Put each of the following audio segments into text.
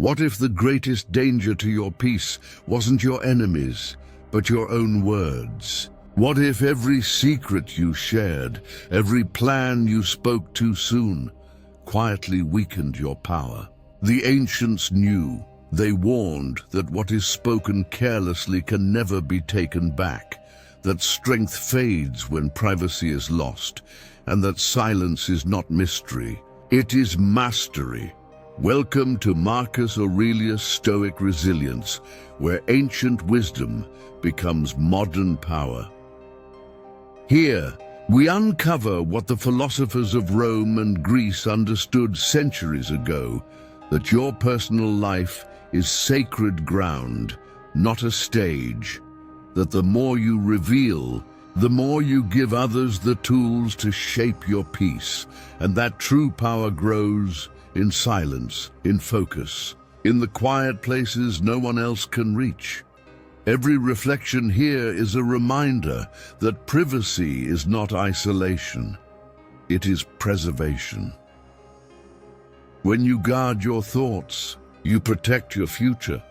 What if the greatest danger to your peace wasn't your enemies, but your own words? What if every secret you shared, every plan you spoke too soon, quietly weakened your power? The ancients knew. They warned that what is spoken carelessly can never be taken back, that strength fades when privacy is lost, and that silence is not mystery. It is mastery. Welcome to Marcus Aurelius Stoic Resilience, where ancient wisdom becomes modern power. Here, we uncover what the philosophers of Rome and Greece understood centuries ago, that your personal life is sacred ground, not a stage, that the more you reveal, the more you give others the tools to shape your peace, and that true power grows in silence, in focus, in the quiet places no one else can reach. Every reflection here is a reminder that privacy is not isolation, it is preservation. When you guard your thoughts, you protect your future.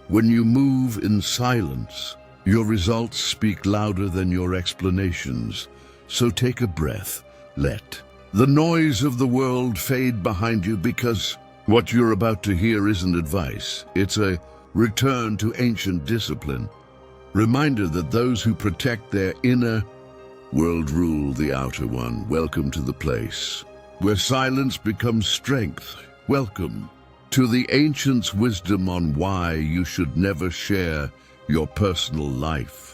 When you move in silence, your results speak louder than your explanations. So take a breath, let the noise of the world fade behind you, because what you're about to hear isn't advice, it's a return to ancient discipline. Reminder that those who protect their inner world rule the outer one. Welcome to the place where silence becomes strength. Welcome to the ancients' wisdom on why you should never share your personal life.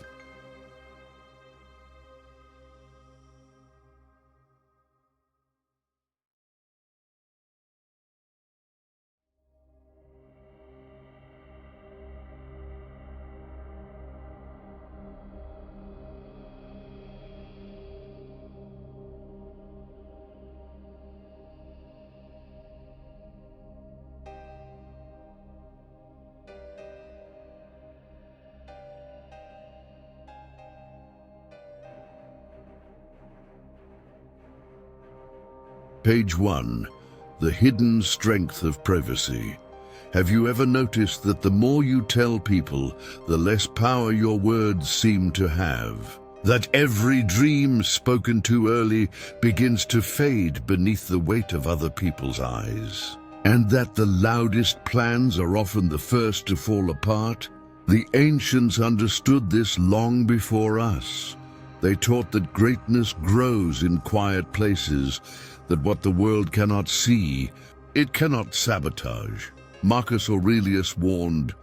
Page 1. The hidden strength of privacy. Have you ever noticed that the more you tell people, the less power your words seem to have? That every dream spoken too early begins to fade beneath the weight of other people's eyes? And that the loudest plans are often the first to fall apart? The ancients understood this long before us. They taught that greatness grows in quiet places, that what the world cannot see, it cannot sabotage. Marcus Aurelius warned,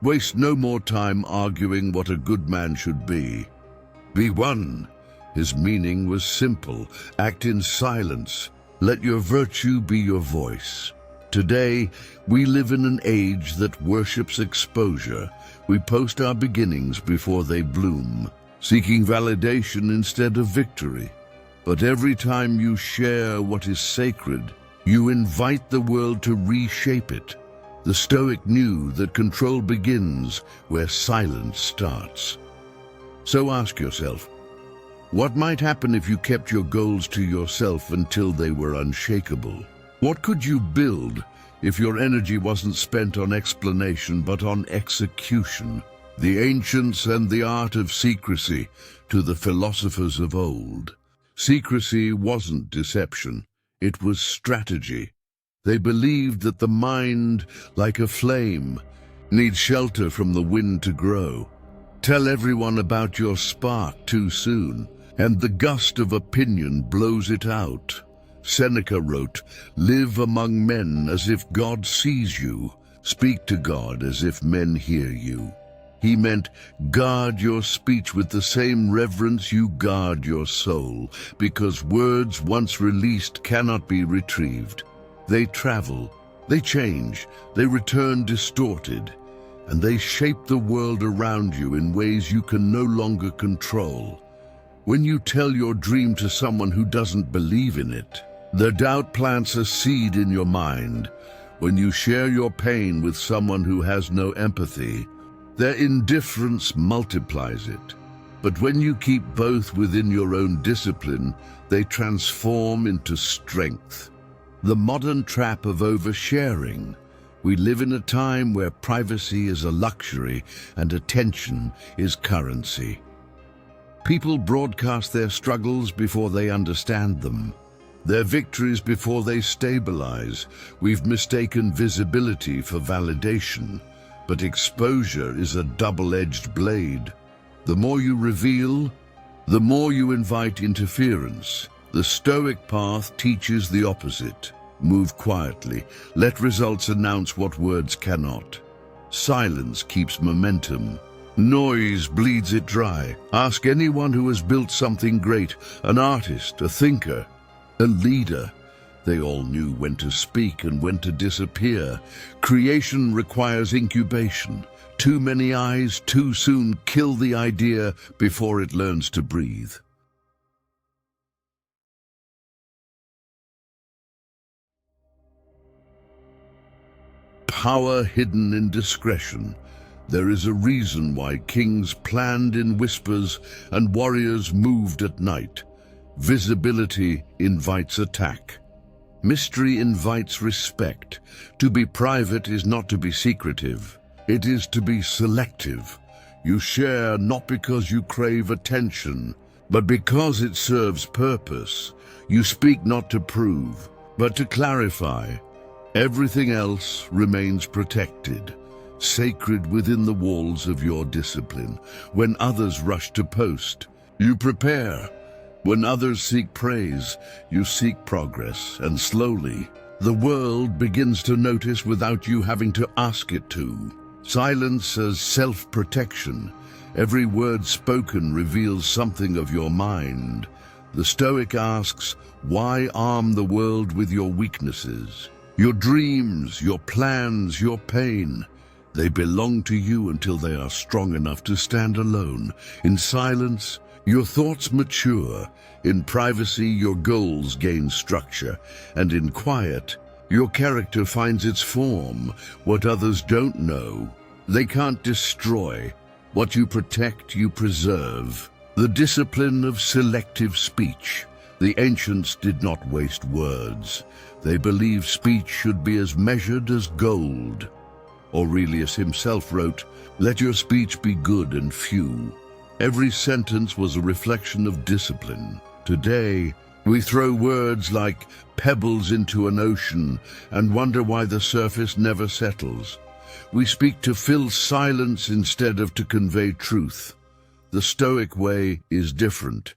"Waste no more time arguing what a good man should be. Be one." His meaning was simple: act in silence. Let your virtue be your voice. Today, we live in an age that worships exposure. We post our beginnings before they bloom, seeking validation instead of victory. But every time you share what is sacred, you invite the world to reshape it. The Stoic knew that control begins where silence starts. So ask yourself, what might happen if you kept your goals to yourself until they were unshakable? What could you build if your energy wasn't spent on explanation but on execution? The ancients and the art of secrecy to the philosophers of old. Secrecy wasn't deception, it was strategy. They believed that the mind, like a flame, needs shelter from the wind to grow. Tell everyone about your spark too soon, and the gust of opinion blows it out. Seneca wrote, "Live among men as if God sees you. Speak to God as if men hear you." He meant, guard your speech with the same reverence you guard your soul, because words once released cannot be retrieved. They travel, they change, they return distorted, and they shape the world around you in ways you can no longer control. When you tell your dream to someone who doesn't believe in it, the doubt plants a seed in your mind. When you share your pain with someone who has no empathy, their indifference multiplies it. But when you keep both within your own discipline, they transform into strength. The modern trap of oversharing We live in a time where privacy is a luxury and attention is currency. People broadcast their struggles before they understand them, their victories before they stabilize. We've mistaken visibility for validation, but exposure is a double-edged blade. The more you reveal, the more you invite interference. The Stoic path teaches the opposite. Move quietly. Let results announce what words cannot. Silence keeps momentum. Noise bleeds it dry. Ask anyone who has built something great, an artist, a thinker, a leader. They all knew when to speak and when to disappear. Creation requires incubation. Too many eyes too soon kill the idea before it learns to breathe. Power hidden in discretion. There is a reason why kings planned in whispers and warriors moved at night. Visibility invites attack. Mystery invites respect. To be private is not to be secretive. It is to be selective. You share not because you crave attention, but because it serves purpose. You speak not to prove, but to clarify. Everything else remains protected, sacred within the walls of your discipline. When others rush to post, you prepare. When others seek praise, you seek progress, and slowly, the world begins to notice without you having to ask it to. Silence as self-protection. Every word spoken reveals something of your mind. The Stoic asks, why arm the world with your weaknesses? Your dreams, your plans, your pain. They belong to you until they are strong enough to stand alone. In silence, your thoughts mature. In privacy, your goals gain structure. And in quiet, your character finds its form. What others don't know, they can't destroy. What you protect, you preserve. The discipline of selective speech. The ancients did not waste words. They believed speech should be as measured as gold. Aurelius himself wrote, "Let your speech be good and few." Every sentence was a reflection of discipline. Today, we throw words like pebbles into an ocean and wonder why the surface never settles. We speak to fill silence instead of to convey truth. The Stoic way is different.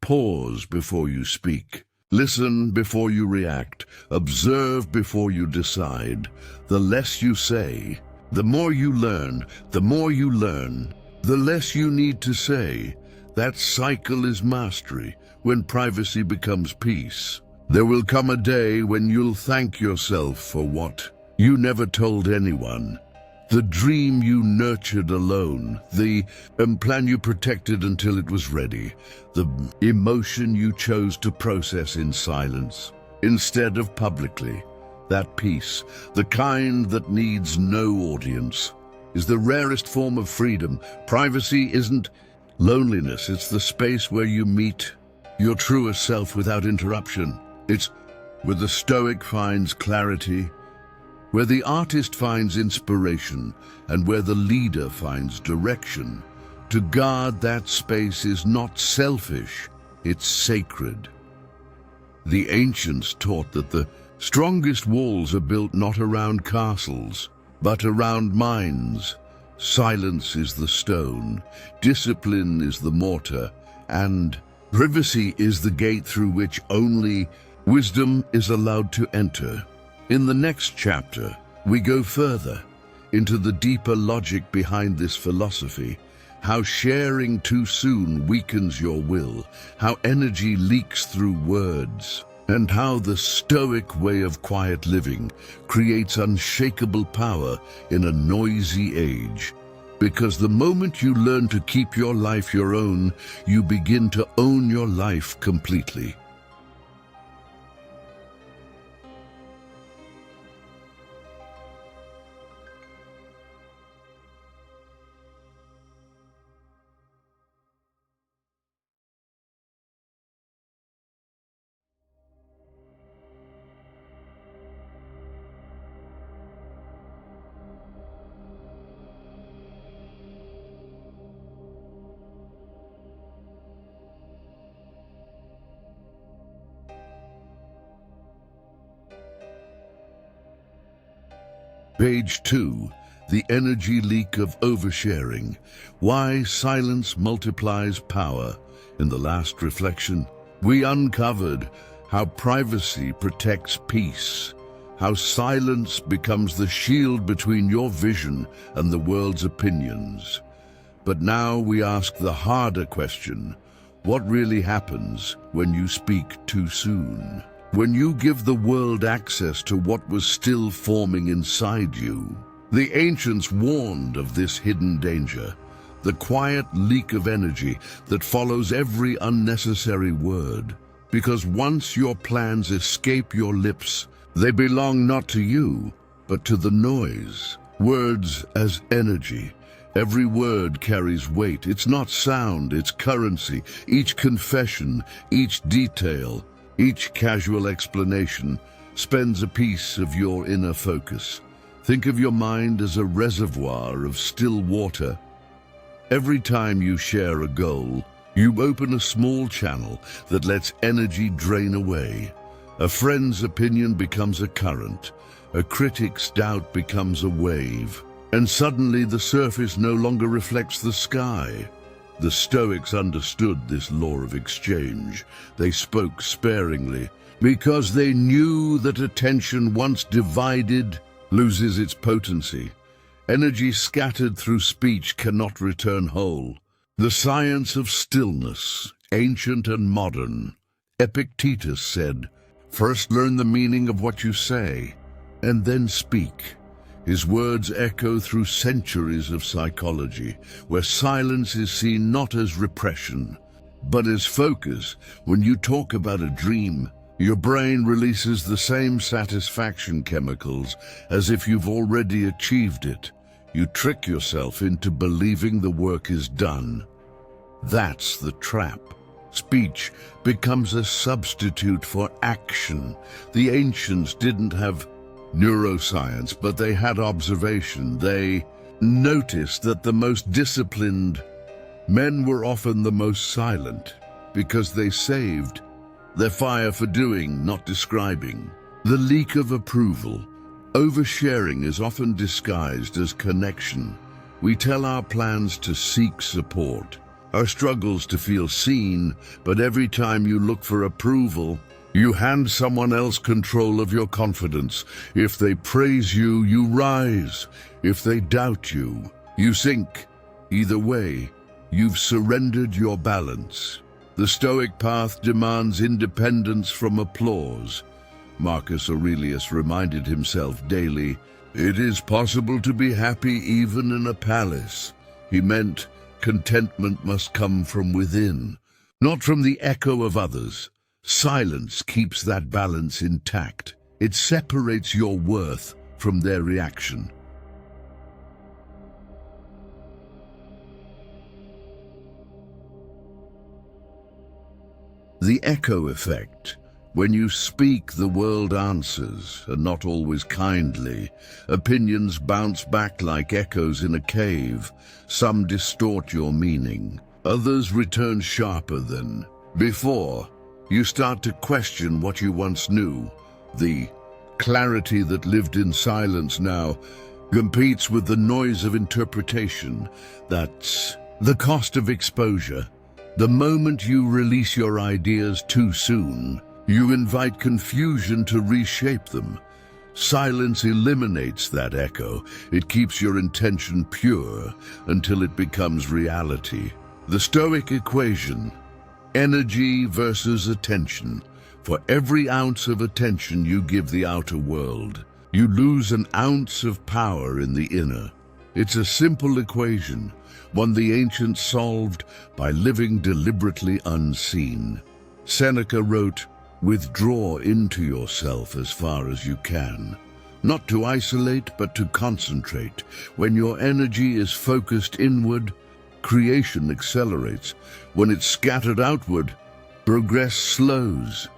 Pause before you speak. Listen before you react. Observe before you decide. The less you say, the more you learn. The more you learn, the less you need to say. That cycle is mastery, when privacy becomes peace. There will come a day when you'll thank yourself for what you never told anyone. The dream you nurtured alone, the plan you protected until it was ready, the emotion you chose to process in silence instead of publicly. That peace, the kind that needs no audience, is the rarest form of freedom. Privacy isn't loneliness, it's the space where you meet your truest self without interruption. It's where the Stoic finds clarity, where the artist finds inspiration, and where the leader finds direction. To guard that space is not selfish, it's sacred. The ancients taught that the strongest walls are built not around castles, but around minds. Silence is the stone, discipline is the mortar, and privacy is the gate through which only wisdom is allowed to enter. In the next chapter, we go further into the deeper logic behind this philosophy, how sharing too soon weakens your will, how energy leaks through words, and how the Stoic way of quiet living creates unshakable power in a noisy age. Because the moment you learn to keep your life your own, you begin to own your life completely. Page 2. The energy leak of oversharing. Why silence multiplies power. In the last reflection, we uncovered how privacy protects peace, how silence becomes the shield between your vision and the world's opinions. But now we ask the harder question: what really happens when you speak too soon? When you give the world access to what was still forming inside you? The ancients warned of this hidden danger, the quiet leak of energy that follows every unnecessary word. Because once your plans escape your lips, they belong not to you, but to the noise. Words as energy. Every word carries weight. It's not sound, it's currency. Each confession, each detail, each casual explanation spends a piece of your inner focus. Think of your mind as a reservoir of still water. Every time you share a goal, you open a small channel that lets energy drain away. A friend's opinion becomes a current. A critic's doubt becomes a wave. And suddenly the surface no longer reflects the sky. The Stoics understood this law of exchange. They spoke sparingly because they knew that attention once divided loses its potency. Energy scattered through speech cannot return whole. The science of stillness, ancient and modern. Epictetus said, "First learn the meaning of what you say, and then speak." His words echo through centuries of psychology, where silence is seen not as repression, but as focus. When you talk about a dream, your brain releases the same satisfaction chemicals as if you've already achieved it. You trick yourself into believing the work is done. That's the trap. Speech becomes a substitute for action. The ancients didn't have neuroscience, but they had observation. They noticed that the most disciplined men were often the most silent because they saved their fire for doing, not describing. The leak of approval. Oversharing is often disguised as connection. We tell our plans to seek support, our struggles to feel seen, but every time you look for approval, you hand someone else control of your confidence. If they praise you, you rise. If they doubt you, you sink. Either way, you've surrendered your balance. The Stoic path demands independence from applause. Marcus Aurelius reminded himself daily, "It is possible to be happy even in a palace." He meant contentment must come from within, not from the echo of others. Silence keeps that balance intact. It separates your worth from their reaction. The echo effect. When you speak, the world answers, and not always kindly. Opinions bounce back like echoes in a cave. Some distort your meaning. Others return sharper than before. You start to question what you once knew. The clarity that lived in silence now competes with the noise of interpretation. That's the cost of exposure. The moment you release your ideas too soon, you invite confusion to reshape them. Silence eliminates that echo. It keeps your intention pure until it becomes reality. The Stoic equation: energy versus attention. For every ounce of attention you give the outer world, you lose an ounce of power in the inner. It's a simple equation, one the ancients solved by living deliberately unseen. Seneca wrote, "Withdraw into yourself as far as you can." Not to isolate, but to concentrate. When your energy is focused inward, creation accelerates. When it's scattered outward, progress slows.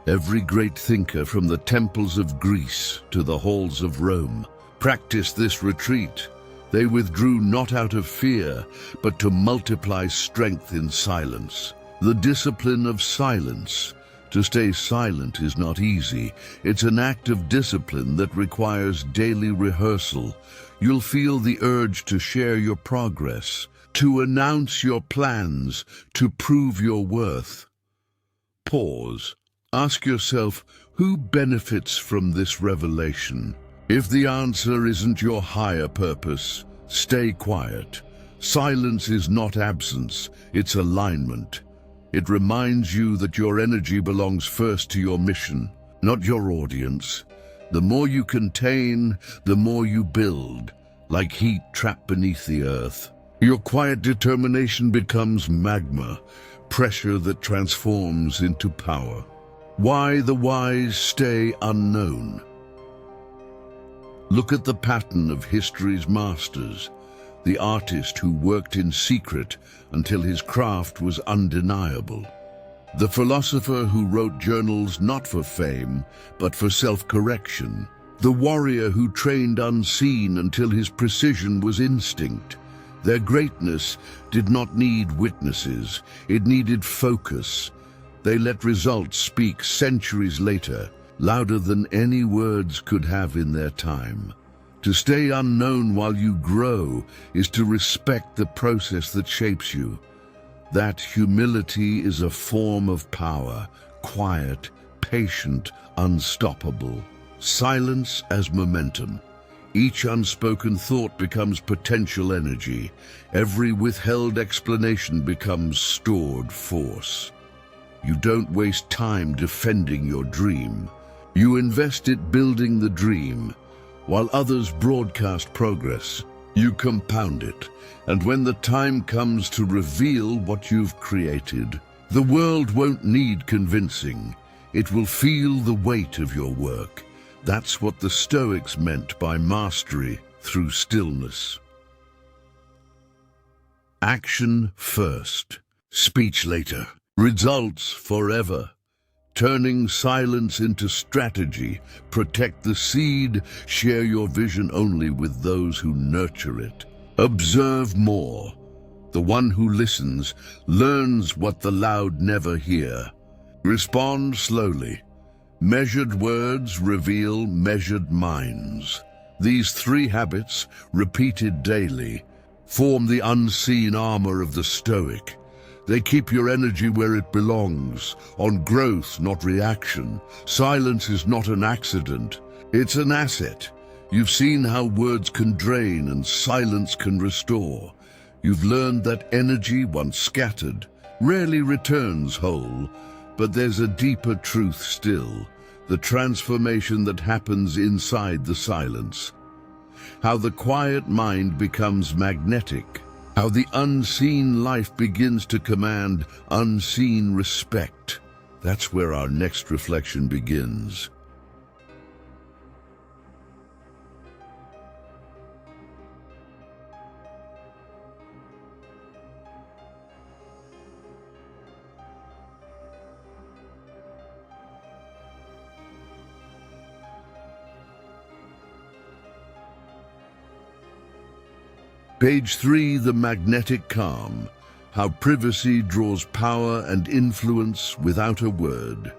Every great thinker, from the temples of Greece to the halls of Rome, practiced this retreat. They withdrew not out of fear, but to multiply strength in silence. The discipline of silence To stay silent is not easy. It's an act of discipline that requires daily rehearsal. You'll feel the urge to share your progress, to announce your plans, to prove your worth. Pause. Ask yourself, who benefits from this revelation? If the answer isn't your higher purpose, stay quiet. Silence is not absence, it's alignment. It reminds you that your energy belongs first to your mission, not your audience. The more you contain, the more you build, like heat trapped beneath the earth. Your quiet determination becomes magma, pressure that transforms into power. Why the wise stay unknown? Look at the pattern of history's masters, the artist who worked in secret until his craft was undeniable. The philosopher who wrote journals not for fame, but for self-correction. The warrior who trained unseen until his precision was instinct. Their greatness did not need witnesses, it needed focus. They let results speak centuries later, louder than any words could have in their time. To stay unknown while you grow is to respect the process that shapes you. That humility is a form of power, quiet, patient, unstoppable. Silence as momentum. Each unspoken thought becomes potential energy. Every withheld explanation becomes stored force. You don't waste time defending your dream. You invest it building the dream. While others broadcast progress, you compound it. And when the time comes to reveal what you've created, the world won't need convincing. It will feel the weight of your work. That's what the Stoics meant by mastery through stillness. Action first, speech later, results forever. Turning silence into strategy, protect the seed, share your vision only with those who nurture it. Observe more. The one who listens learns what the loud never hear. Respond slowly. Measured words reveal measured minds. These 3 habits, repeated daily, form the unseen armor of the Stoic. They keep your energy where it belongs, on growth, not reaction. Silence is not an accident, it's an asset. You've seen how words can drain and silence can restore. You've learned that energy, once scattered, rarely returns whole. But there's a deeper truth still, the transformation that happens inside the silence. How the quiet mind becomes magnetic. How the unseen life begins to command unseen respect. That's where our next reflection begins. Page 3, The Magnetic Calm. How privacy draws power and influence without a word.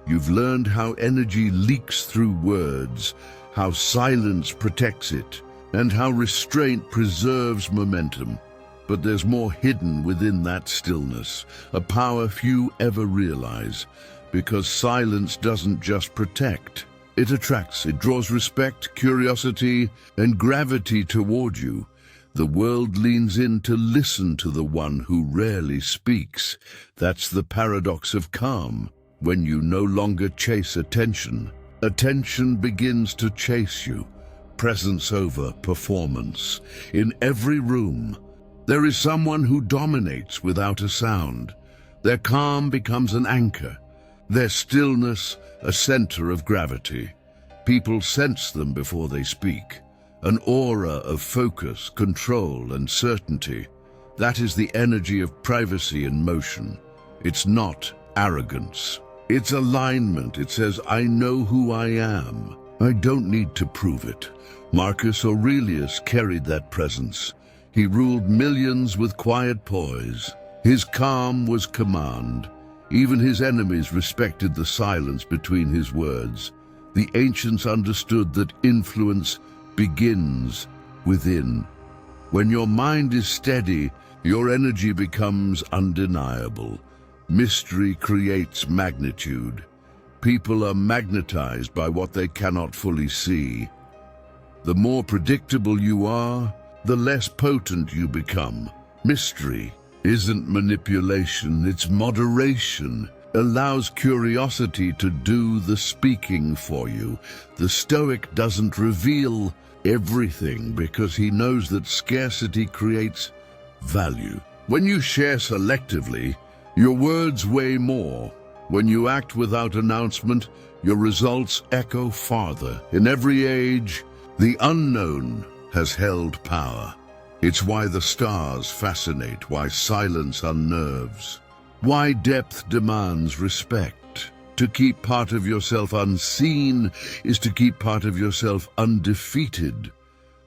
You've learned how energy leaks through words, how silence protects it, and how restraint preserves momentum. But there's more hidden within that stillness, a power few ever realize, because silence doesn't just protect. It attracts, it draws respect, curiosity, and gravity toward you. The world leans in to listen to the one who rarely speaks. That's the paradox of calm. When you no longer chase attention, attention begins to chase you. Presence over performance. In every room, there is someone who dominates without a sound. Their calm becomes an anchor, their stillness a center of gravity. People sense them before they speak. An aura of focus, control, and certainty. That is the energy of privacy in motion. It's not arrogance. It's alignment. It says, I know who I am. I don't need to prove it. Marcus Aurelius carried that presence. He ruled millions with quiet poise. His calm was command. Even his enemies respected the silence between his words. The ancients understood that influence begins within. When your mind is steady, your energy becomes undeniable. Mystery creates magnitude. People are magnetized by what they cannot fully see. The more predictable you are, the less potent you become. Mystery isn't manipulation, it's moderation. Allows curiosity to do the speaking for you. The Stoic doesn't reveal everything because he knows that scarcity creates value. When you share selectively, your words weigh more. When you act without announcement, your results echo farther. In every age, the unknown has held power. It's why the stars fascinate, why silence unnerves, why depth demands respect. To keep part of yourself unseen is to keep part of yourself undefeated.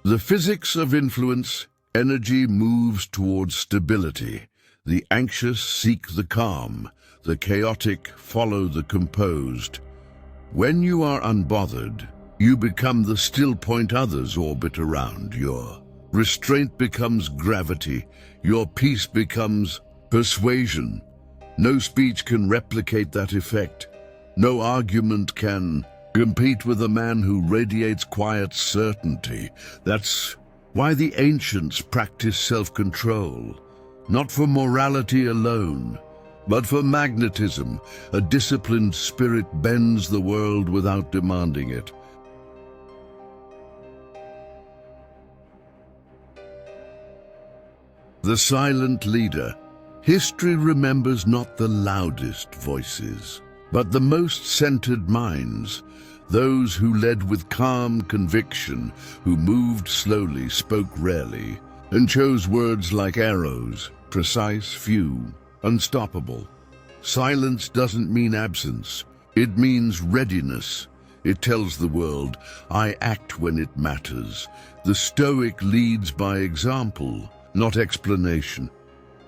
The physics of influence, energy moves towards stability. The anxious seek the calm. The chaotic follow the composed. When you are unbothered, you become the still point others orbit around. Your restraint becomes gravity. Your peace becomes persuasion. No speech can replicate that effect. No argument can compete with a man who radiates quiet certainty. That's why the ancients practiced self-control, not for morality alone, but for magnetism. A disciplined spirit bends the world without demanding it. The silent leader. History remembers not the loudest voices, but the most centered minds. Those who led with calm conviction, who moved slowly, spoke rarely, and chose words like arrows, precise, few, unstoppable. Silence doesn't mean absence. It means readiness. It tells the world, I act when it matters. The Stoic leads by example, not explanation.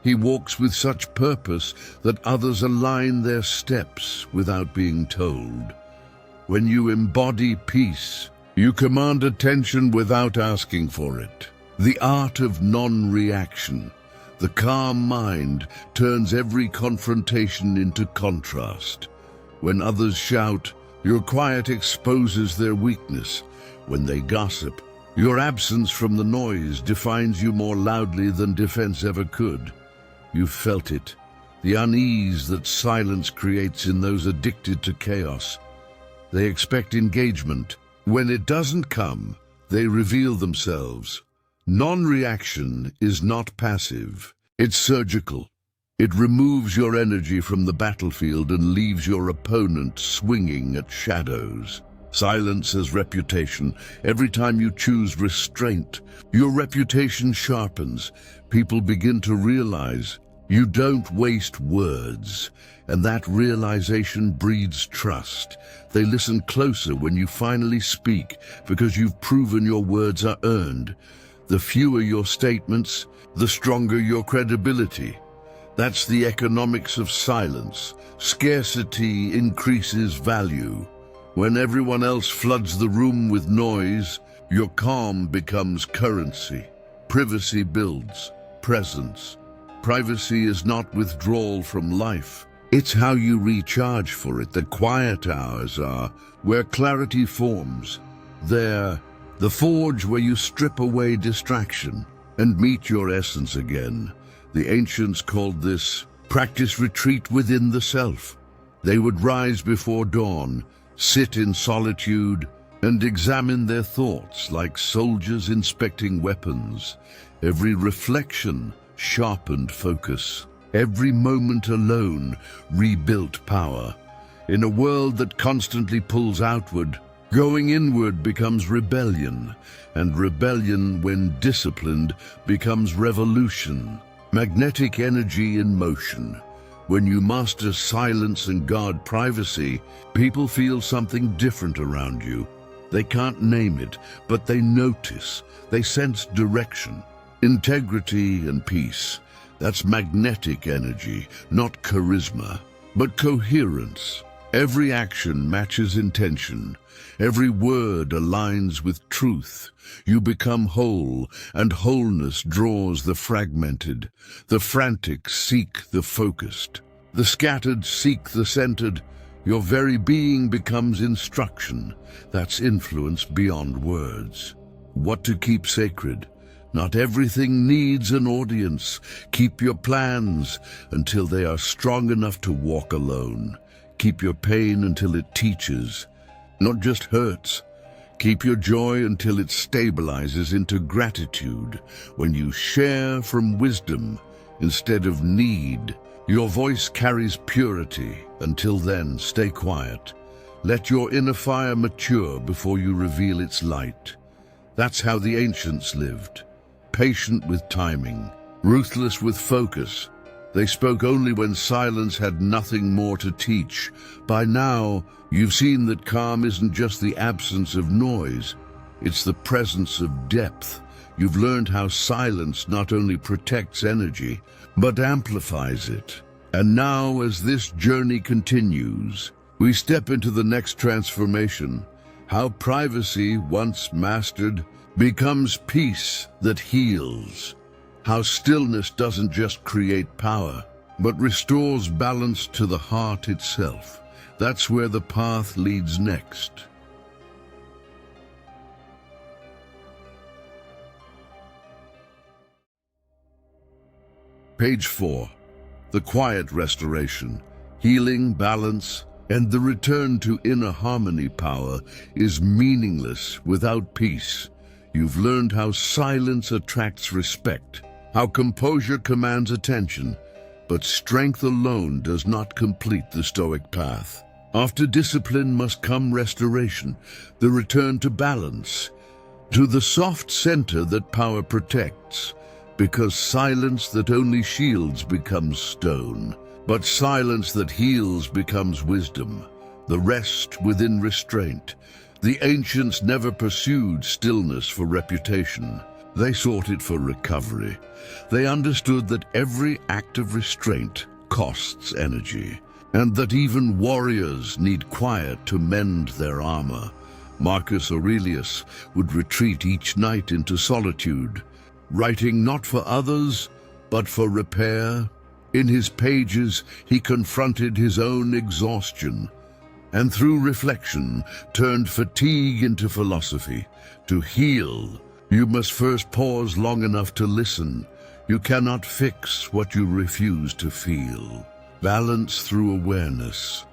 He walks with such purpose that others align their steps without being told. When you embody peace, you command attention without asking for it. The art of non-reaction. The calm mind turns every confrontation into contrast. When others shout, your quiet exposes their weakness. When they gossip, your absence from the noise defines you more loudly than defense ever could. You've felt it, the unease that silence creates in those addicted to chaos. They expect engagement. When it doesn't come, they reveal themselves. Non-reaction is not passive, it's surgical. It removes your energy from the battlefield and leaves your opponent swinging at shadows. Silence has reputation. Every time you choose restraint, your reputation sharpens. People begin to realize you don't waste words, and that realization breeds trust. They listen closer when you finally speak because you've proven your words are earned. The fewer your statements, the stronger your credibility. That's the economics of silence. Scarcity increases value. When everyone else floods the room with noise, your calm becomes currency. Privacy builds presence. Privacy is not withdrawal from life. It's how you recharge for it. The quiet hours are where clarity forms. They're the forge where you strip away distraction and meet your essence again. The ancients called this practice retreat within the self. They would rise before dawn, sit in solitude, and examine their thoughts like soldiers inspecting weapons. Every reflection sharpened focus. Every moment alone rebuilt power. In a world that constantly pulls outward, going inward becomes rebellion, and rebellion, when disciplined, becomes revolution. Magnetic energy in motion. When you master silence and guard privacy, people feel something different around you. They can't name it, but they notice. They sense direction. Integrity and peace. That's magnetic energy, not charisma. but coherence. Every action matches intention. Every word aligns with truth. You become whole, and wholeness draws the fragmented. The frantic seek the focused. The scattered seek the centered. Your very being becomes instruction. That's influence beyond words. What to keep sacred? Not everything needs an audience. Keep your plans until they are strong enough to walk alone. Keep your pain until it teaches, not just hurts. Keep your joy until it stabilizes into gratitude. When you share from wisdom instead of need, your voice carries purity. Until then, stay quiet. Let your inner fire mature before you reveal its light. That's how the ancients lived. Patient with timing, ruthless with focus. They spoke only when silence had nothing more to teach. By now, you've seen that calm isn't just the absence of noise. It's the presence of depth. You've learned how silence not only protects energy, but amplifies it. And now, as this journey continues, we step into the next transformation. How privacy, once mastered, becomes peace that heals. How stillness doesn't just create power, but restores balance to the heart itself. That's where the path leads next. Page 4. The quiet restoration, healing, balance, and the return to inner harmony power is meaningless without peace. You've learned how silence attracts respect, how composure commands attention, but strength alone does not complete the Stoic path. After discipline must come restoration, the return to balance, to the soft center that power protects, because silence that only shields becomes stone, but silence that heals becomes wisdom, the rest within restraint. The ancients never pursued stillness for reputation. They sought it for recovery. They understood that every act of restraint costs energy, and that even warriors need quiet to mend their armor. Marcus Aurelius would retreat each night into solitude, writing not for others, but for repair. In his pages, he confronted his own exhaustion, and through reflection turned fatigue into philosophy. To heal, you must first pause long enough to listen. You cannot fix what you refuse to feel. Balance through awareness.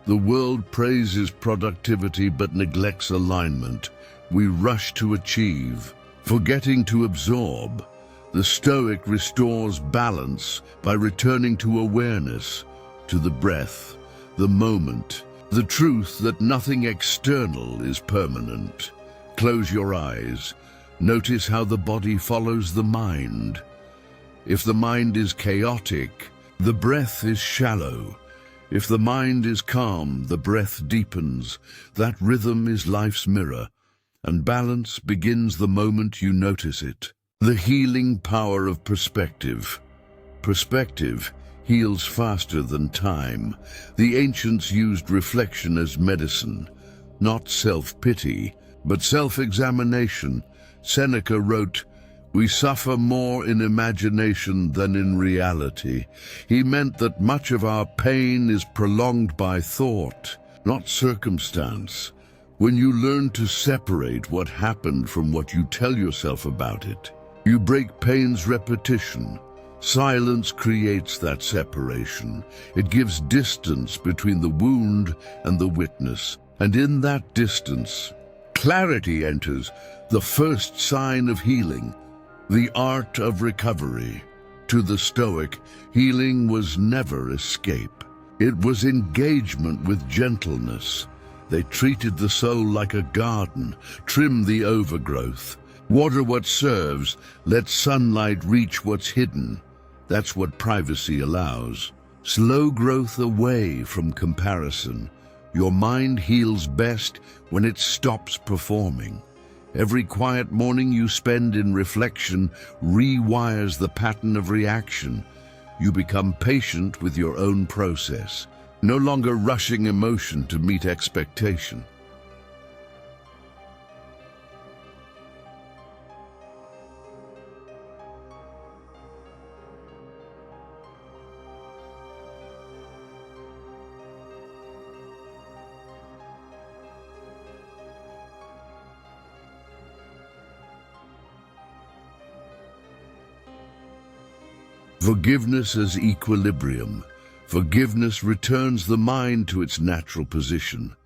The world praises productivity but neglects alignment. We rush to achieve, forgetting to absorb. The Stoic restores balance by returning to awareness, to the breath, the moment, the truth that nothing external is permanent. Close your eyes. Notice how the body follows the mind. If the mind is chaotic, the breath is shallow. If the mind is calm, the breath deepens. That rhythm is life's mirror, and balance begins the moment you notice it. The healing power of perspective. Perspective heals faster than time. The ancients used reflection as medicine, not self-pity, but self-examination. Seneca wrote, "We suffer more in imagination than in reality." He meant that much of our pain is prolonged by thought, not circumstance. When you learn to separate what happened from what you tell yourself about it, you break pain's repetition. Silence creates that separation. It gives distance between the wound and the witness. And in that distance, clarity enters, the first sign of healing, the art of recovery. To the Stoic, healing was never escape. It was engagement with gentleness. They treated the soul like a garden, trim the overgrowth, water what serves, let sunlight reach what's hidden. That's what privacy allows. Slow growth away from comparison. Your mind heals best when it stops performing. Every quiet morning you spend in reflection rewires the pattern of reaction. You become patient with your own process. no longer rushing emotion to meet expectation. Forgiveness as equilibrium. Forgiveness returns the mind to its natural position.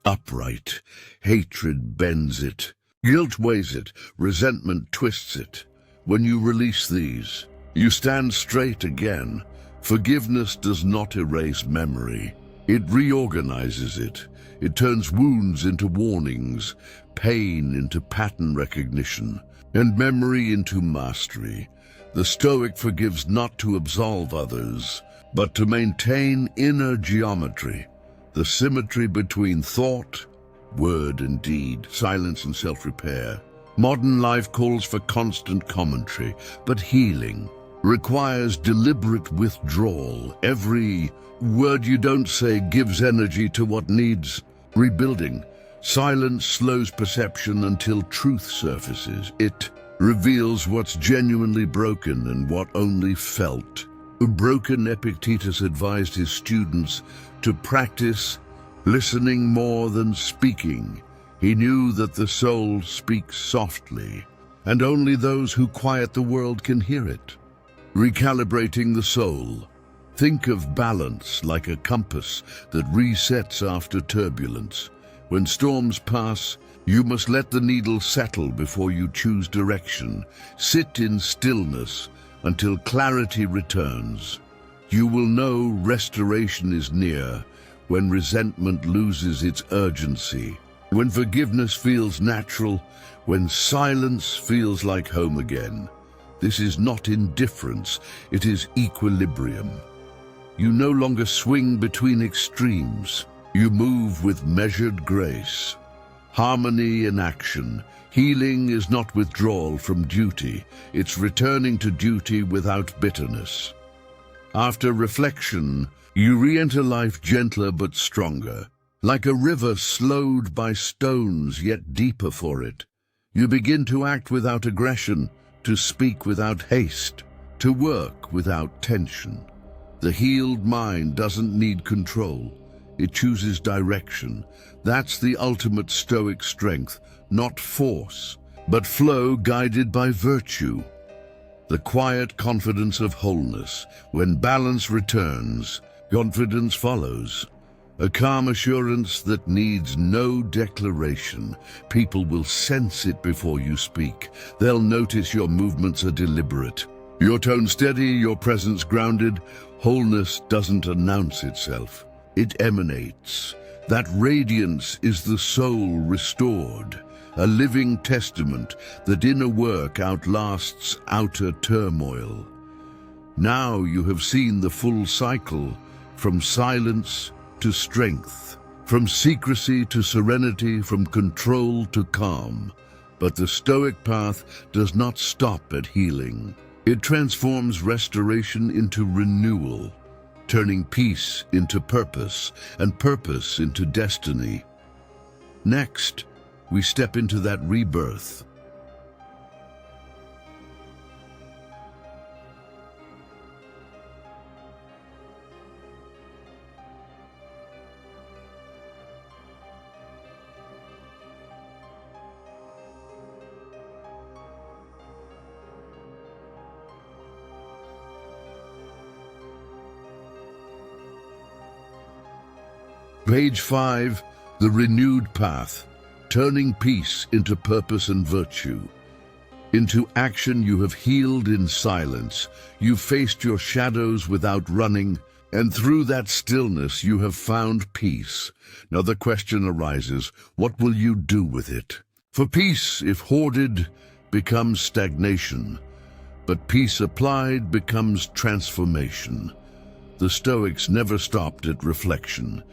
Upright, hatred bends it. Guilt weighs it, resentment twists it. When you release these, you stand straight again. Forgiveness does not erase memory. It reorganizes it. It turns wounds into warnings, pain into pattern recognition, and memory into mastery. The Stoic forgives not to absolve others, but to maintain inner geometry, the symmetry between thought, word and deed, silence and self-repair. Modern life calls for constant commentary, but healing requires deliberate withdrawal. Every word you don't say gives energy to what needs rebuilding. Silence slows perception until truth surfaces. It reveals what's genuinely broken and what only felt. Broken Epictetus advised his students to practice listening more than speaking. He knew that the soul speaks softly, and only those who quiet the world can hear it. Recalibrating the soul. Think of balance like a compass that resets after turbulence. When storms pass, you must let the needle settle before you choose direction. Sit in stillness until clarity returns. You will know restoration is near when resentment loses its urgency, when forgiveness feels natural, when silence feels like home again. This is not indifference, it is equilibrium. You no longer swing between extremes. You move with measured grace. Harmony in action. Healing is not withdrawal from duty. It's returning to duty without bitterness. After reflection, you re-enter life gentler but stronger. Like a river slowed by stones yet deeper for it. You begin to act without aggression, to speak without haste, to work without tension. The healed mind doesn't need control. It chooses direction. That's the ultimate Stoic strength, not force, but flow guided by virtue. The quiet confidence of wholeness. When balance returns, confidence follows. A calm assurance that needs no declaration. People will sense it before you speak. They'll notice your movements are deliberate. Your tone steady, your presence grounded. Wholeness doesn't announce itself. It emanates. That radiance is the soul restored, a living testament that inner work outlasts outer turmoil. Now you have seen the full cycle, from silence to strength, from secrecy to serenity, from control to calm. But the Stoic path does not stop at healing. It transforms restoration into renewal, turning peace into purpose and purpose into destiny. Next, we step into that rebirth. Page 5, the renewed path, turning peace into purpose and virtue. Into action you have healed in silence, you've faced your shadows without running, and through that stillness you have found peace. Now the question arises, what will you do with it? For peace, if hoarded, becomes stagnation, but peace applied becomes transformation. The Stoics never stopped at reflection.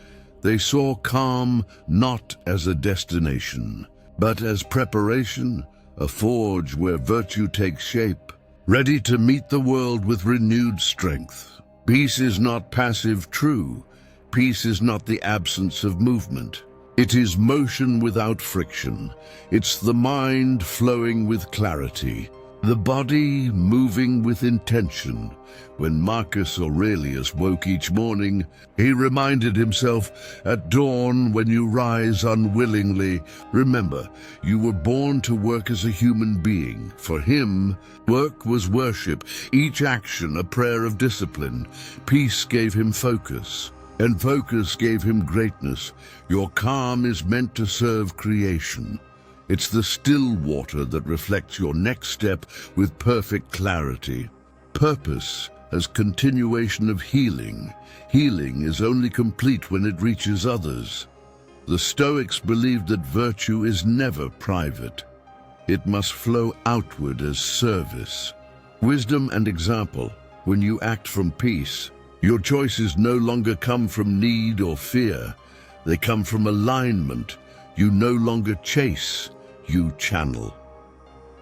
They saw calm not as a destination, but as preparation, a forge where virtue takes shape, ready to meet the world with renewed strength. Peace is not passive, true. Peace is not the absence of movement. It is motion without friction. It's the mind flowing with clarity, the body moving with intention. When Marcus Aurelius woke each morning, he reminded himself, "At dawn, when you rise unwillingly, remember, you were born to work as a human being." For him, work was worship, each action a prayer of discipline. Peace gave him focus, and focus gave him greatness. Your calm is meant to serve creation. It's the still water that reflects your next step with perfect clarity. Purpose as continuation of healing. Healing is only complete when it reaches others. The Stoics believed that virtue is never private. It must flow outward as service. Wisdom and example. When you act from peace, your choices no longer come from need or fear. They come from alignment. You no longer chase, you channel.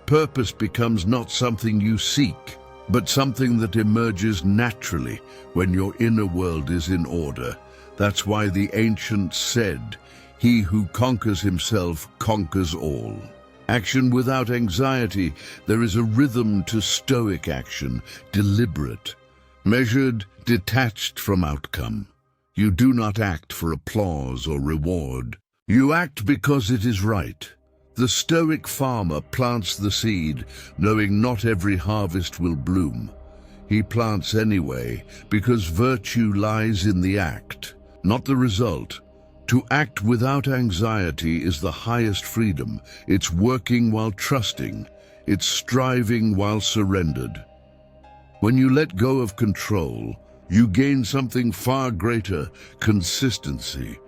Purpose becomes not something you seek, but something that emerges naturally when your inner world is in order. That's why the ancients said, "He who conquers himself conquers all." Action without anxiety. There is a rhythm to Stoic action, deliberate, measured, detached from outcome. You do not act for applause or reward. You act because it is right. The Stoic farmer plants the seed, knowing not every harvest will bloom. He plants anyway, because virtue lies in the act, not the result. To act without anxiety is the highest freedom. It's working while trusting. It's striving while surrendered. When you let go of control, you gain something far greater: consistency.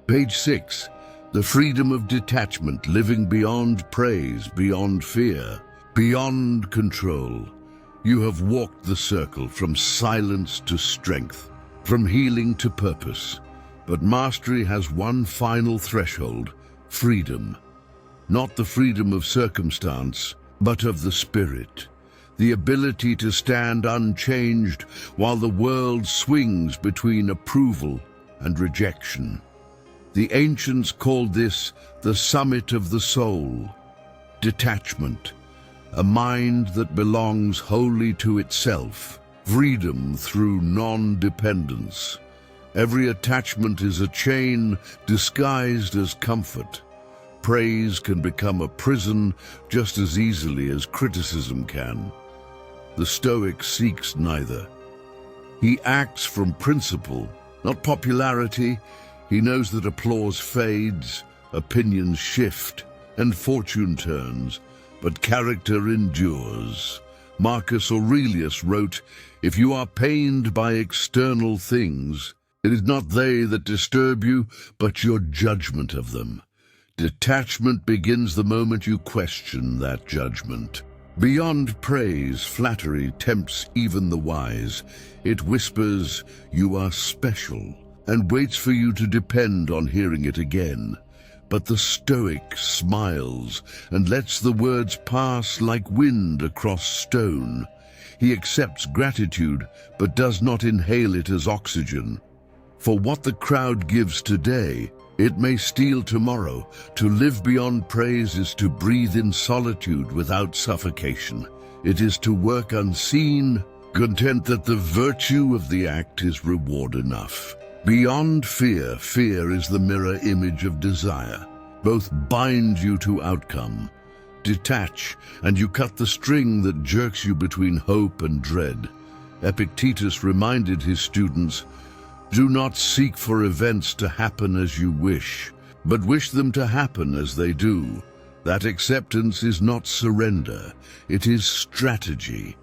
Page 6. The freedom of detachment, living beyond praise, beyond fear, beyond control. You have walked the circle from silence to strength, from healing to purpose. But mastery has one final threshold: freedom. Not the freedom of circumstance, but of the spirit. The ability to stand unchanged while the world swings between approval and rejection. The ancients called this the summit of the soul. Detachment, a mind that belongs wholly to itself. Freedom through non-dependence. Every attachment is a chain disguised as comfort. Praise can become a prison just as easily as criticism can. The Stoic seeks neither. He acts from principle, not popularity. He knows that applause fades, opinions shift, and fortune turns, but character endures. Marcus Aurelius wrote, "If you are pained by external things, it is not they that disturb you, but your judgment of them." Detachment begins the moment you question that judgment. Beyond praise, flattery tempts even the wise. It whispers, "You are special," and waits for you to depend on hearing it again. But the Stoic smiles and lets the words pass like wind across stone. He accepts gratitude, but does not inhale it as oxygen. For what the crowd gives today, it may steal tomorrow. To live beyond praise is to breathe in solitude without suffocation. It is to work unseen, content that the virtue of the act is reward enough. Beyond fear, fear is the mirror image of desire. Both bind you to outcome. Detach, and you cut the string that jerks you between hope and dread. Epictetus reminded his students, "Do not seek for events to happen as you wish, but wish them to happen as they do." That acceptance is not surrender, it is strategy.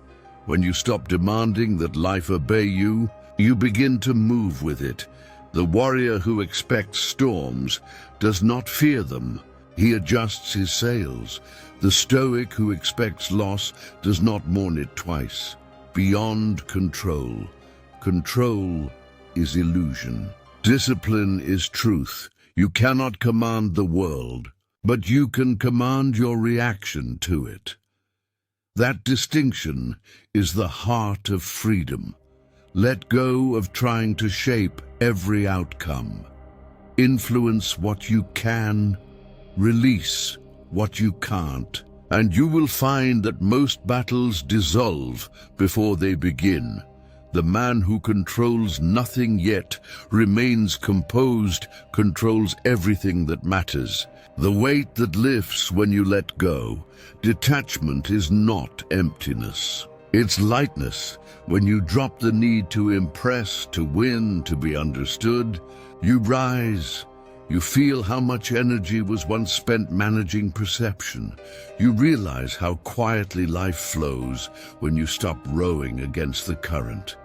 When you stop demanding that life obey you, you begin to move with it. The warrior who expects storms does not fear them. He adjusts his sails. The Stoic who expects loss does not mourn it twice. Beyond control. Control is illusion. Discipline is truth. You cannot command the world, but you can command your reaction to it. That distinction is the heart of freedom. Let go of trying to shape every outcome. Influence what you can, release what you can't, and you will find that most battles dissolve before they begin. The man who controls nothing yet remains composed, controls everything that matters. The weight that lifts when you let go. Detachment is not emptiness. It's lightness. When you drop the need to impress, to win, to be understood, you rise. You feel how much energy was once spent managing perception. You realize how quietly life flows when you stop rowing against the current.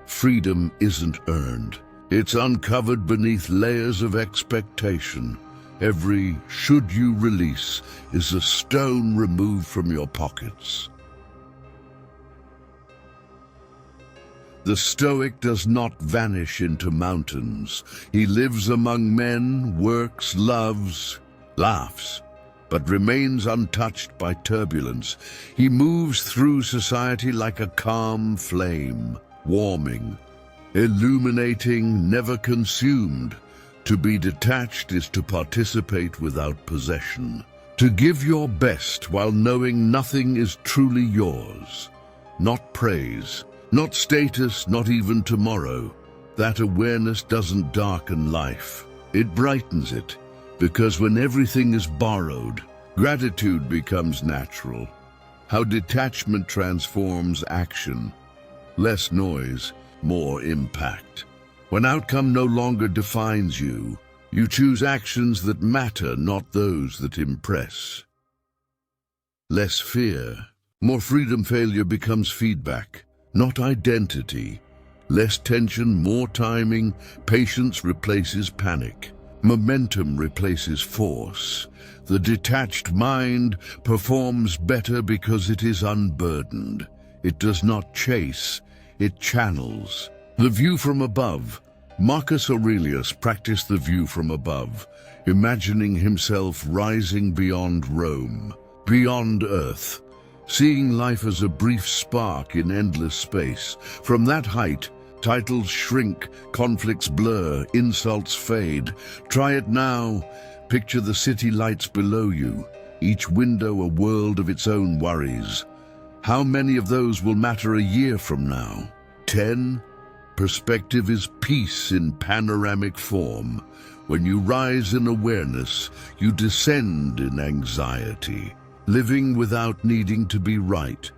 Freedom isn't earned. It's uncovered beneath layers of expectation. Every "should you" release is a stone removed from your pockets. The Stoic does not vanish into mountains. He lives among men, works, loves, laughs, but remains untouched by turbulence. He moves through society like a calm flame, warming, illuminating, never consumed. To be detached is to participate without possession. To give your best while knowing nothing is truly yours. Not praise, not status, not even tomorrow. That awareness doesn't darken life. It brightens it, because when everything is borrowed, gratitude becomes natural. How detachment transforms action. Less noise, more impact. When outcome no longer defines you, you choose actions that matter, not those that impress. Less fear, more freedom. Failure becomes feedback, not identity. Less tension, more timing. Patience replaces panic. Momentum replaces force. The detached mind performs better because it is unburdened. It does not chase, it channels. The view from above. Marcus Aurelius practiced the view from above, imagining himself rising beyond Rome, beyond Earth, seeing life as a brief spark in endless space. From that height, titles shrink, conflicts blur, insults fade. Try it now. Picture the city lights below you, each window a world of its own worries. How many of those will matter a year from now? 10? Perspective is peace in panoramic form. When you rise in awareness, you descend in anxiety, living without needing to be right.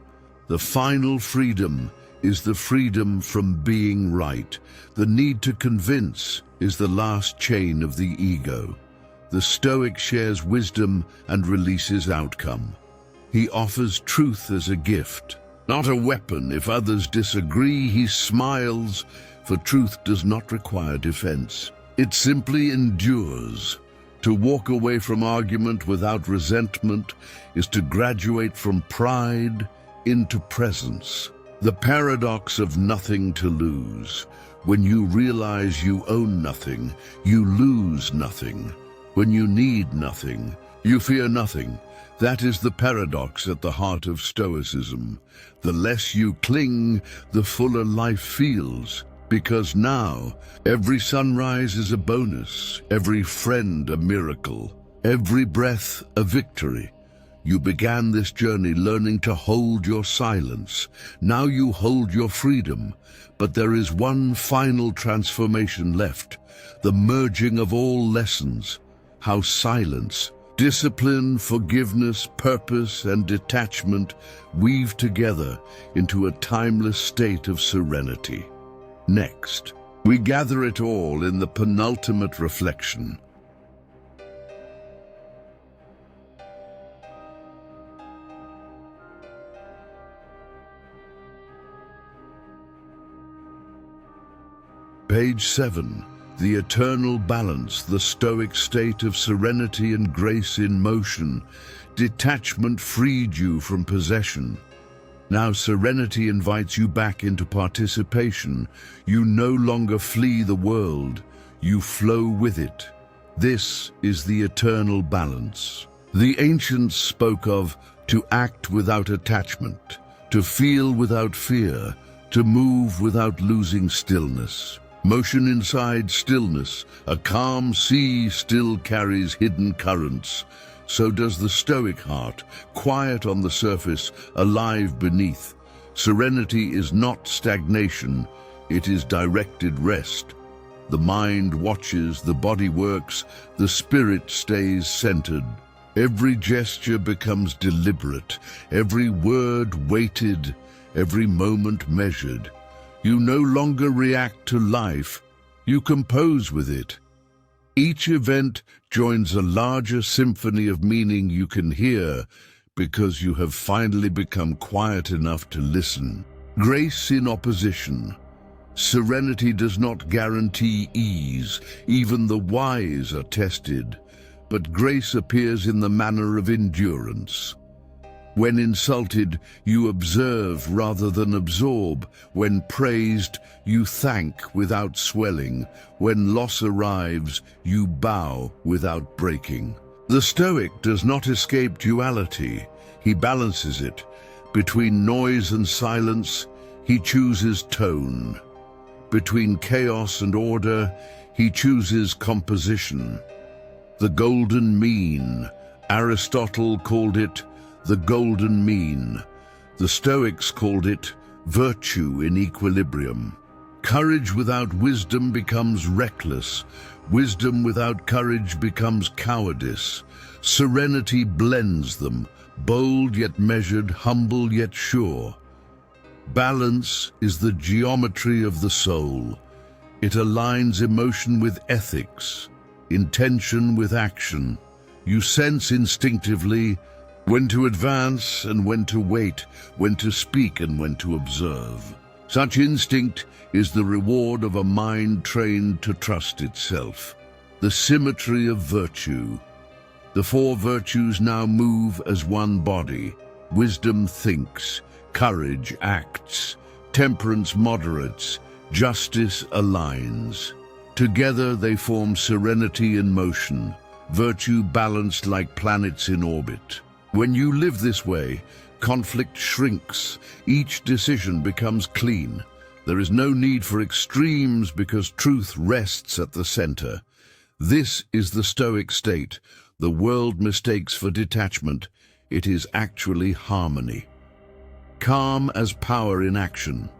The final freedom is the freedom from being right. The need to convince is the last chain of the ego. The Stoic shares wisdom and releases outcome. He offers truth as a gift, not a weapon. If others disagree, he smiles, for truth does not require defense. It simply endures. To walk away from argument without resentment is to graduate from pride into presence. The paradox of nothing to lose. When you realize you own nothing, you lose nothing. When you need nothing, you fear nothing. That is the paradox at the heart of Stoicism. The less you cling, the fuller life feels. Because now, every sunrise is a bonus, every friend a miracle, every breath a victory. You began this journey learning to hold your silence. Now you hold your freedom. But there is one final transformation left, the merging of all lessons. How silence, discipline, forgiveness, purpose, and detachment weave together into a timeless state of serenity. Next, we gather it all in the penultimate reflection. Page 7. The eternal balance, the Stoic state of serenity and grace in motion. Detachment freed you from possession. Now serenity invites you back into participation. You no longer flee the world. you flow with it. This is the eternal balance. The ancients spoke of to act without attachment, to feel without fear, to move without losing stillness. Motion inside stillness, a calm sea still carries hidden currents. So does the Stoic heart, quiet on the surface, alive beneath. Serenity is not stagnation, it is directed rest. The mind watches, the body works, the spirit stays centered. Every gesture becomes deliberate, every word weighted, every moment measured. You no longer react to life, you compose with it. Each event joins a larger symphony of meaning you can hear because you have finally become quiet enough to listen. Grace in opposition. Serenity does not guarantee ease, even the wise are tested, but grace appears in the manner of endurance. When insulted, you observe rather than absorb. When praised, you thank without swelling. When loss arrives, you bow without breaking. The Stoic does not escape duality. He balances it. Between noise and silence, he chooses tone. Between chaos and order, he chooses composition. The golden mean. Aristotle called it the golden mean. The Stoics called it virtue in equilibrium. Courage without wisdom becomes reckless. Wisdom without courage becomes cowardice. Serenity blends them, bold yet measured, humble yet sure. Balance is the geometry of the soul. It aligns emotion with ethics, intention with action. You sense instinctively when to advance and when to wait, when to speak and when to observe. Such instinct is the reward of a mind trained to trust itself. The symmetry of virtue. The four virtues now move as one body. Wisdom thinks, courage acts, temperance moderates, justice aligns. Together they form serenity in motion, virtue balanced like planets in orbit. When you live this way, conflict shrinks, each decision becomes clean. There is no need for extremes because truth rests at the center. This is the Stoic state. The world mistakes for detachment. It is actually harmony. Calm as power in action.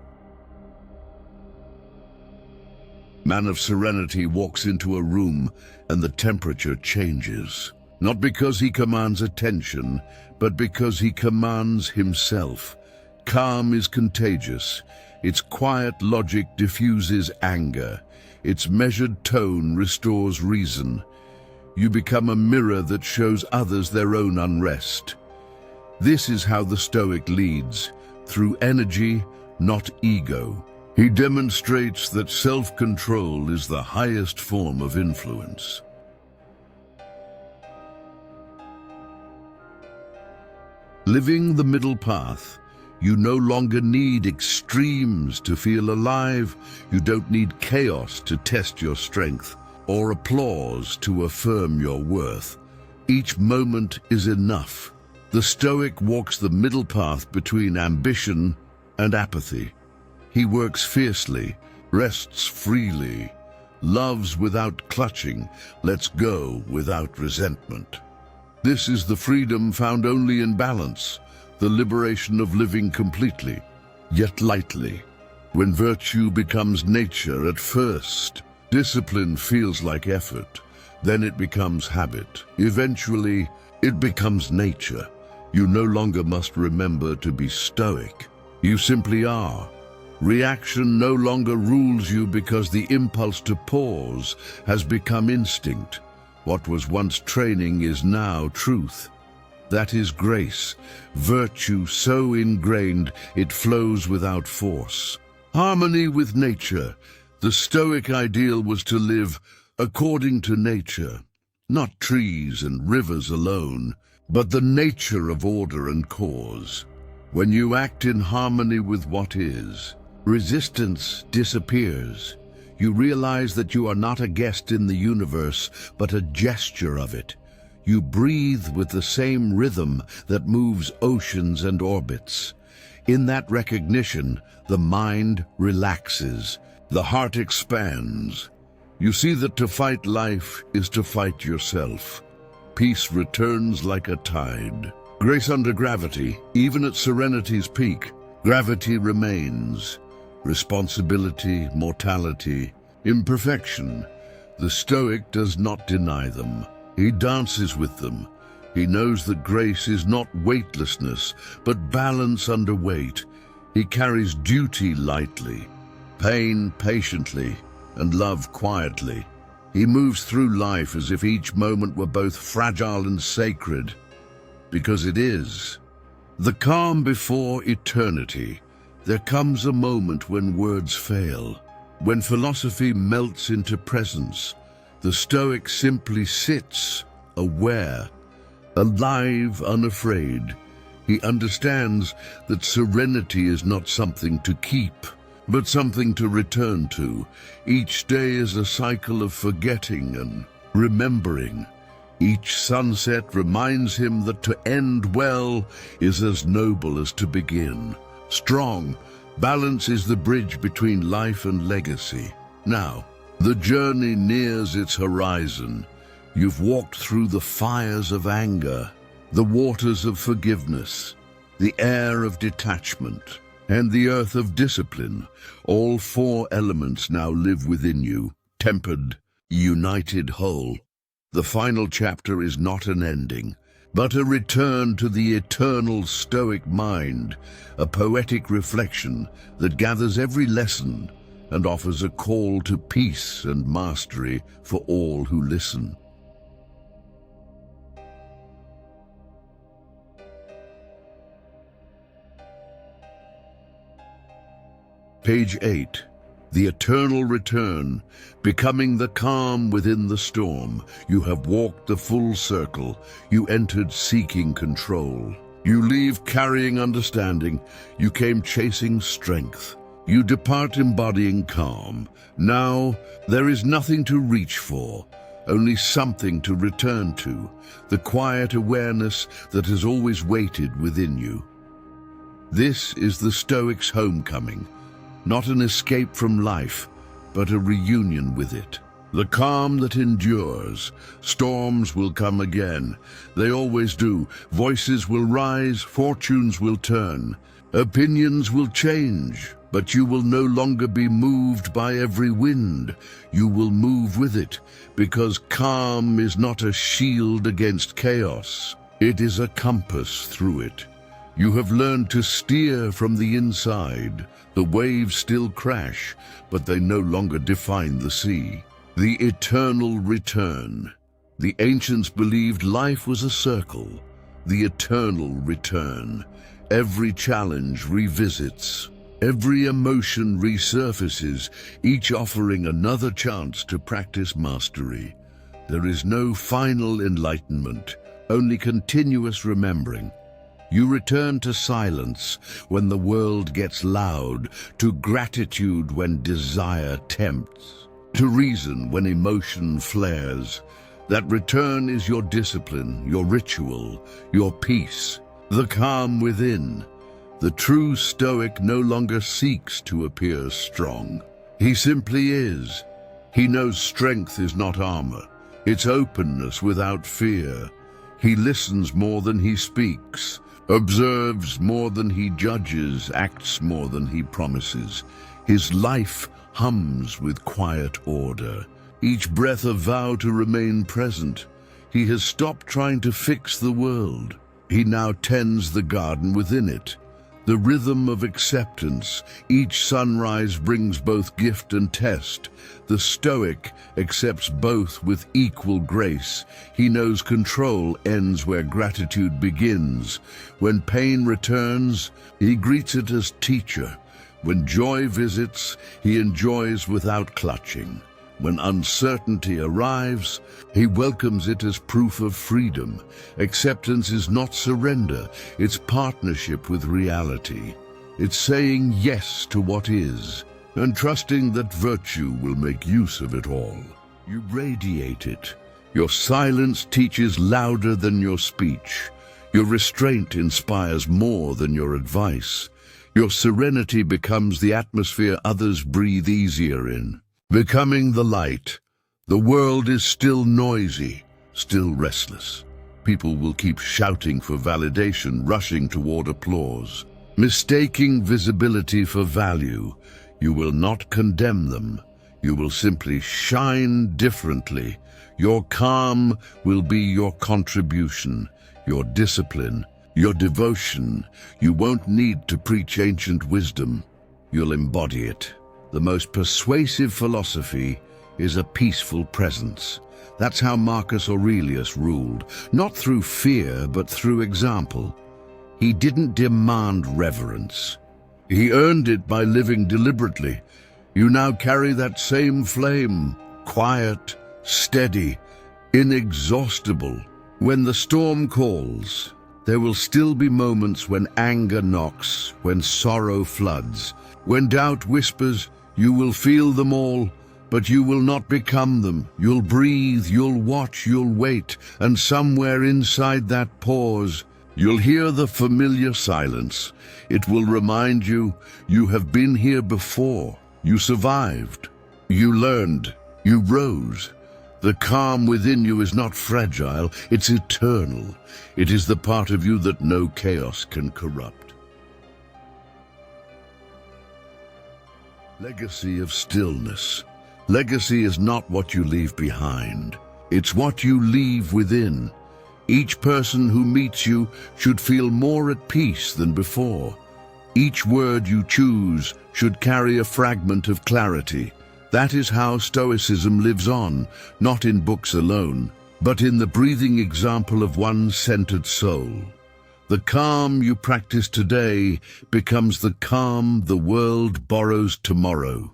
Man of serenity walks into a room and the temperature changes. Not because he commands attention, but because he commands himself. Calm is contagious. Its quiet logic diffuses anger. Its measured tone restores reason. You become a mirror that shows others their own unrest. This is how the Stoic leads, through energy, not ego. He demonstrates that self-control is the highest form of influence. Living the middle path, you no longer need extremes to feel alive. You don't need chaos to test your strength, or applause to affirm your worth. Each moment is enough. The Stoic walks the middle path between ambition and apathy. He works fiercely, rests freely, loves without clutching, lets go without resentment. This is the freedom found only in balance, the liberation of living completely, yet lightly. When virtue becomes nature at first, discipline feels like effort, then it becomes habit. Eventually, it becomes nature. You no longer must remember to be stoic. You simply are. Reaction no longer rules you because the impulse to pause has become instinct. What was once training is now truth. That is grace, virtue so ingrained it flows without force. Harmony with nature. The Stoic ideal was to live according to nature, not trees and rivers alone, but the nature of order and cause. When you act in harmony with what is, resistance disappears. You realize that you are not a guest in the universe, but a gesture of it. You breathe with the same rhythm that moves oceans and orbits. In that recognition, the mind relaxes, the heart expands. You see that to fight life is to fight yourself. Peace returns like a tide. Grace under gravity, even at serenity's peak, gravity remains. Responsibility, mortality, imperfection. The Stoic does not deny them. He dances with them. He knows that grace is not weightlessness, but balance under weight. He carries duty lightly, pain patiently, and love quietly. He moves through life as if each moment were both fragile and sacred, because it is. The calm before eternity. There comes a moment when words fail, when philosophy melts into presence. The Stoic simply sits, aware, alive, unafraid. He understands that serenity is not something to keep, but something to return to. Each day is a cycle of forgetting and remembering. Each sunset reminds him that to end well is as noble as to begin. Strong, balance is the bridge between life and legacy. Now, the journey nears its horizon. You've walked through the fires of anger, the waters of forgiveness, the air of detachment, and the earth of discipline. All four elements now live within you, tempered, united whole. The final chapter is not an ending, but a return to the eternal Stoic mind, a poetic reflection that gathers every lesson and offers a call to peace and mastery for all who listen. Page 8. The eternal return, becoming the calm within the storm. You have walked the full circle. You entered seeking control. You leave carrying understanding. You came chasing strength. You depart embodying calm. Now there is nothing to reach for, only something to return to, the quiet awareness that has always waited within you. This is the Stoic's homecoming. Not an escape from life, but a reunion with it. The calm that endures. Storms will come again. They always do. Voices will rise, fortunes will turn. Opinions will change, but you will no longer be moved by every wind. You will move with it, because calm is not a shield against chaos. It is a compass through it. You have learned to steer from the inside. The waves still crash, but they no longer define the sea. The eternal return. The ancients believed life was a circle. The eternal return. Every challenge revisits. Every emotion resurfaces, each offering another chance to practice mastery. There is no final enlightenment, only continuous remembering. You return to silence when the world gets loud, to gratitude when desire tempts, to reason when emotion flares. That return is your discipline, your ritual, your peace, the calm within. The true Stoic no longer seeks to appear strong. He simply is. He knows strength is not armor. It's openness without fear. He listens more than he speaks, observes more than he judges, acts more than he promises. His life hums with quiet order, each breath a vow to remain present. He has stopped trying to fix the world. He now tends the garden within it. The rhythm of acceptance. Each sunrise brings both gift and test. The Stoic accepts both with equal grace. He knows control ends where gratitude begins. When pain returns, he greets it as teacher. When joy visits, he enjoys without clutching. When uncertainty arrives, he welcomes it as proof of freedom. Acceptance is not surrender, it's partnership with reality. It's saying yes to what is, and trusting that virtue will make use of it all. You radiate it. Your silence teaches louder than your speech. Your restraint inspires more than your advice. Your serenity becomes the atmosphere others breathe easier in. Becoming the light, the world is still noisy, still restless. People will keep shouting for validation, rushing toward applause. Mistaking visibility for value, you will not condemn them. You will simply shine differently. Your calm will be your contribution, your discipline, your devotion. You won't need to preach ancient wisdom. You'll embody it. The most persuasive philosophy is a peaceful presence. That's how Marcus Aurelius ruled, not through fear, but through example. He didn't demand reverence. He earned it by living deliberately. You now carry that same flame, quiet, steady, inexhaustible. When the storm calls, there will still be moments when anger knocks, when sorrow floods. When doubt whispers, you will feel them all, but you will not become them. You'll breathe, you'll watch, you'll wait, and somewhere inside that pause, you'll hear the familiar silence. It will remind you, you have been here before. You survived. You learned. You rose. The calm within you is not fragile, it's eternal. It is the part of you that no chaos can corrupt. Legacy of stillness. Legacy is not what you leave behind. It's what you leave within. Each person who meets you should feel more at peace than before. Each word you choose should carry a fragment of clarity. That is how Stoicism lives on, not in books alone, but in the breathing example of one centered soul. The calm you practice today becomes the calm the world borrows tomorrow.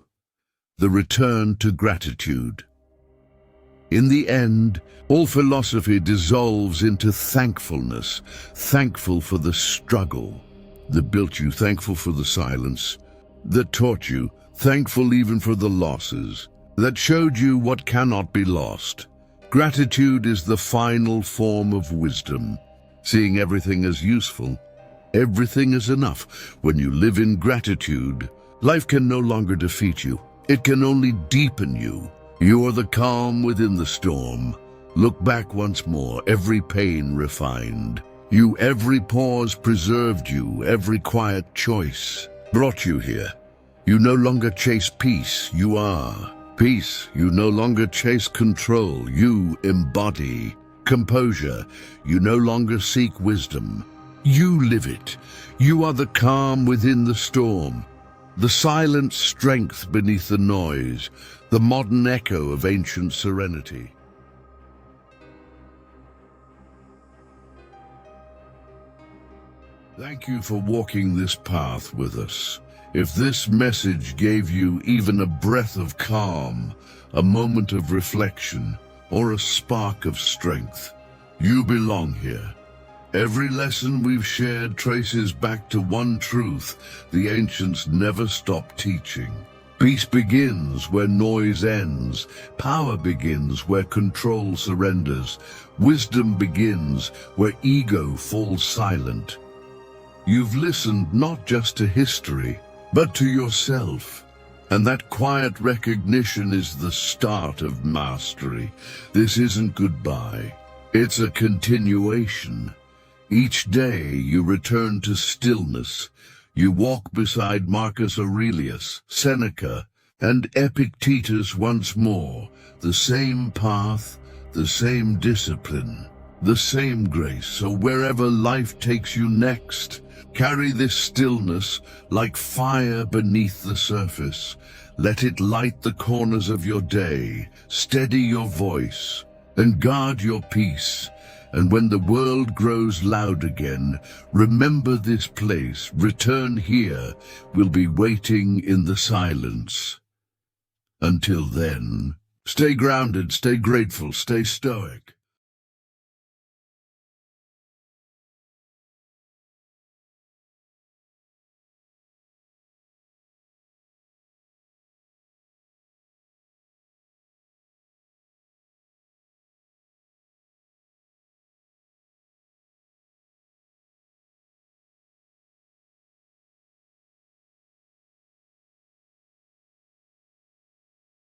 The return to gratitude. In the end, all philosophy dissolves into thankfulness, thankful for the struggle that built you, thankful for the silence that taught you, thankful even for the losses that showed you what cannot be lost. Gratitude is the final form of wisdom, seeing everything as useful. Everything is enough. When you live in gratitude, life can no longer defeat you. It can only deepen you. You are the calm within the storm. Look back once more, every pain refined. You, every pause preserved you, every quiet choice brought you here. You no longer chase peace, you are peace. You no longer chase control, you embody composure. You no longer seek wisdom, you live it. You are the calm within the storm, the silent strength beneath the noise, the modern echo of ancient serenity. Thank you for walking this path with us. If this message gave you even a breath of calm, a moment of reflection, or a spark of strength, you belong here. Every lesson we've shared traces back to one truth the ancients never stopped teaching. Peace begins where noise ends. Power begins where control surrenders. Wisdom begins where ego falls silent. You've listened not just to history, but to yourself. And that quiet recognition is the start of mastery. This isn't goodbye. It's a continuation. Each day you return to stillness. You walk beside Marcus Aurelius, Seneca, and Epictetus once more. The same path, the same discipline, the same grace. So wherever life takes you next, carry this stillness like fire beneath the surface. Let it light the corners of your day, steady your voice, and guard your peace. And when the world grows loud again, remember this place. Return here. We'll be waiting in the silence. Until then, stay grounded, stay grateful, stay stoic.